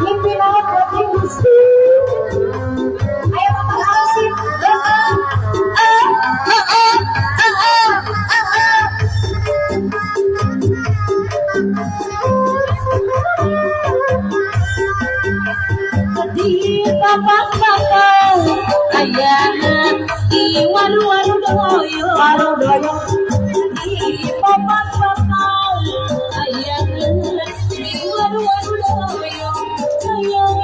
Hindi na ako pwedeng gusto. Ayaw mo mag-ausip. Di papapapal, ayan, iwaru-waru doyo, di papapapal, ayan, iwaru-waru doyo, ayan,